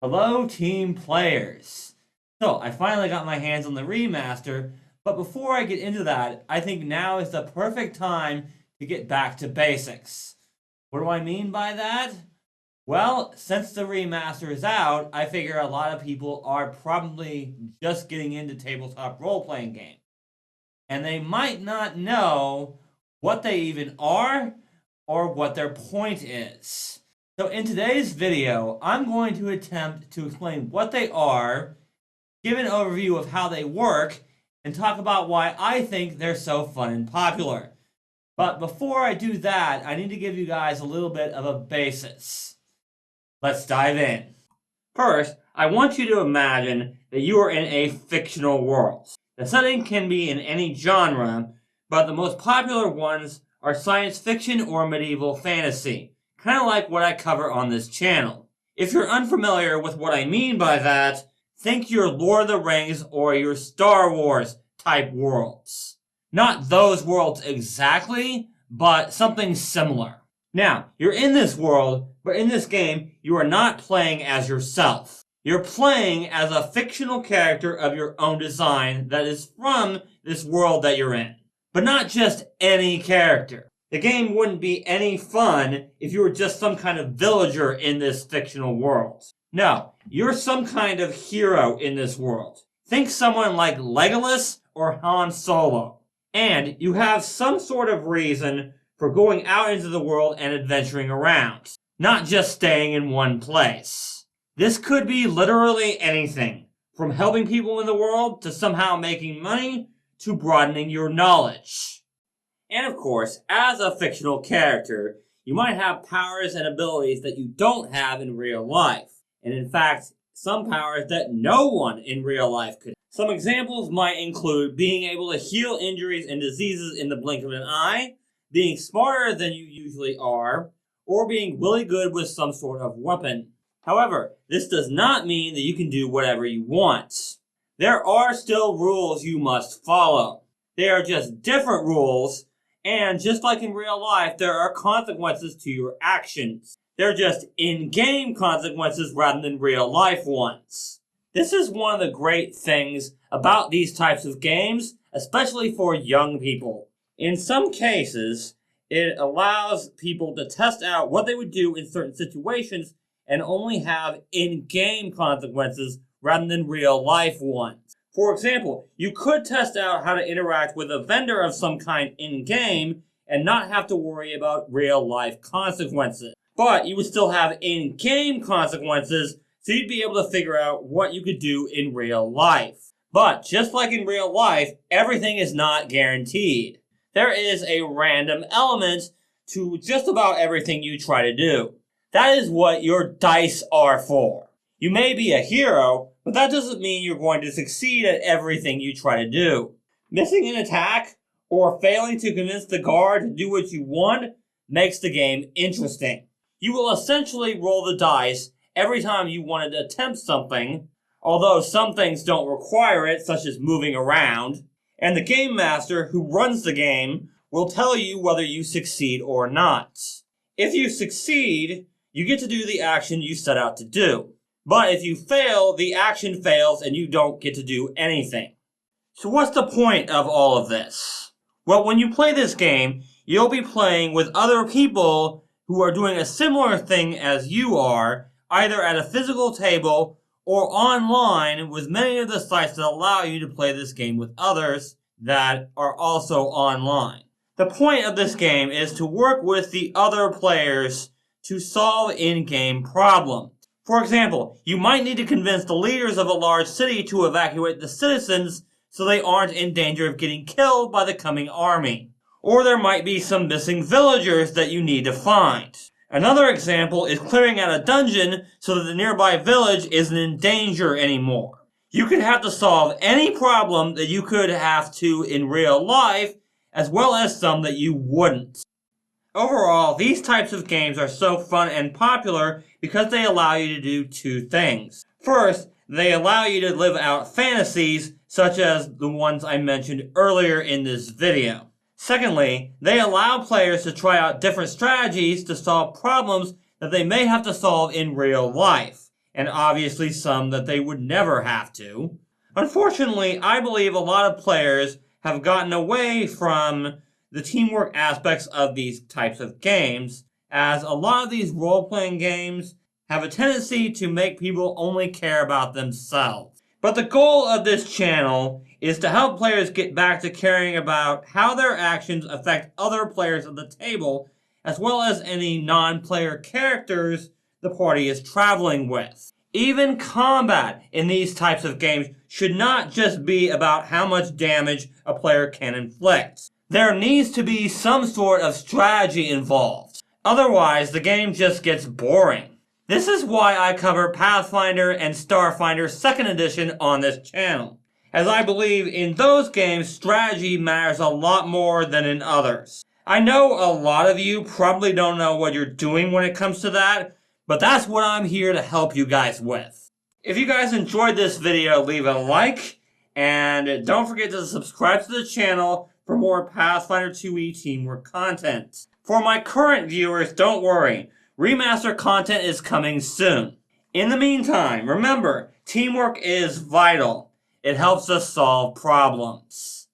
Hello, team players. So, I finally got my hands on the remaster, but before I get into that, I think now is the perfect time to get back to basics. What do I mean by that? Well, since the remaster is out, I figure a lot of people are probably just getting into tabletop role-playing games. And they might not know what they even are or what their point is. So in today's video, I'm going to attempt to explain what they are, give an overview of how they work, and talk about why I think they're so fun and popular. But before I do that, I need to give you guys a little bit of a basis. Let's dive in. First, I want you to imagine that you are in a fictional world. The setting can be in any genre, but the most popular ones are science fiction or medieval fantasy, kind of like what I cover on this channel. If you're unfamiliar with what I mean by that, think your Lord of the Rings or your Star Wars type worlds. Not those worlds exactly, but something similar. Now, you're in this world, but in this game, you are not playing as yourself. You're playing as a fictional character of your own design that is from this world that you're in. But not just any character. The game wouldn't be any fun if you were just some kind of villager in this fictional world. No, you're some kind of hero in this world. Think someone like Legolas or Han Solo. And you have some sort of reason for going out into the world and adventuring around, not just staying in one place. This could be literally anything, from helping people in the world to somehow making money to broadening your knowledge. And of course, as a fictional character, you might have powers and abilities that you don't have in real life. And in fact, some powers that no one in real life could. Some examples might include being able to heal injuries and diseases in the blink of an eye, being smarter than you usually are, or being really good with some sort of weapon. However, this does not mean that you can do whatever you want. There are still rules you must follow. They are just different rules, and just like in real life, there are consequences to your actions. They're just in-game consequences rather than real-life ones. This is one of the great things about these types of games, especially for young people. In some cases, it allows people to test out what they would do in certain situations and only have in-game consequences rather than real-life ones. For example, you could test out how to interact with a vendor of some kind in-game and not have to worry about real-life consequences. But you would still have in-game consequences, so you'd be able to figure out what you could do in real life. But just like in real life, everything is not guaranteed. There is a random element to just about everything you try to do. That is what your dice are for. You may be a hero, but that doesn't mean you're going to succeed at everything you try to do. Missing an attack or failing to convince the guard to do what you want makes the game interesting. You will essentially roll the dice every time you want to attempt something, although some things don't require it, such as moving around, and the game master who runs the game will tell you whether you succeed or not. If you succeed, you get to do the action you set out to do. But if you fail, the action fails and you don't get to do anything. So what's the point of all of this? Well, when you play this game, you'll be playing with other people who are doing a similar thing as you are, either at a physical table or online with many of the sites that allow you to play this game with others that are also online. The point of this game is to work with the other players to solve in-game problems. For example, you might need to convince the leaders of a large city to evacuate the citizens so they aren't in danger of getting killed by the coming army. Or there might be some missing villagers that you need to find. Another example is clearing out a dungeon so that the nearby village isn't in danger anymore. You could have to solve any problem that you could have to in real life, as well as some that you wouldn't. Overall, these types of games are so fun and popular because they allow you to do two things. First, they allow you to live out fantasies such as the ones I mentioned earlier in this video. Secondly, they allow players to try out different strategies to solve problems that they may have to solve in real life. and obviously some that they would never have to. Unfortunately, I believe a lot of players have gotten away from the teamwork aspects of these types of games, as a lot of these role-playing games have a tendency to make people only care about themselves. But the goal of this channel is to help players get back to caring about how their actions affect other players at the table, as well as any non-player characters the party is traveling with. Even combat in these types of games should not just be about how much damage a player can inflict. There needs to be some sort of strategy involved. Otherwise, the game just gets boring. This is why I cover Pathfinder and Starfinder 2nd Edition on this channel, as I believe in those games strategy matters a lot more than in others. I know a lot of you probably don't know what you're doing when it comes to that, but that's what I'm here to help you guys with. If you guys enjoyed this video, leave a like, and don't forget to subscribe to the channel for more Pathfinder 2e teamwork content. For my current viewers, don't worry, remaster content is coming soon. In the meantime, remember, teamwork is vital. It helps us solve problems.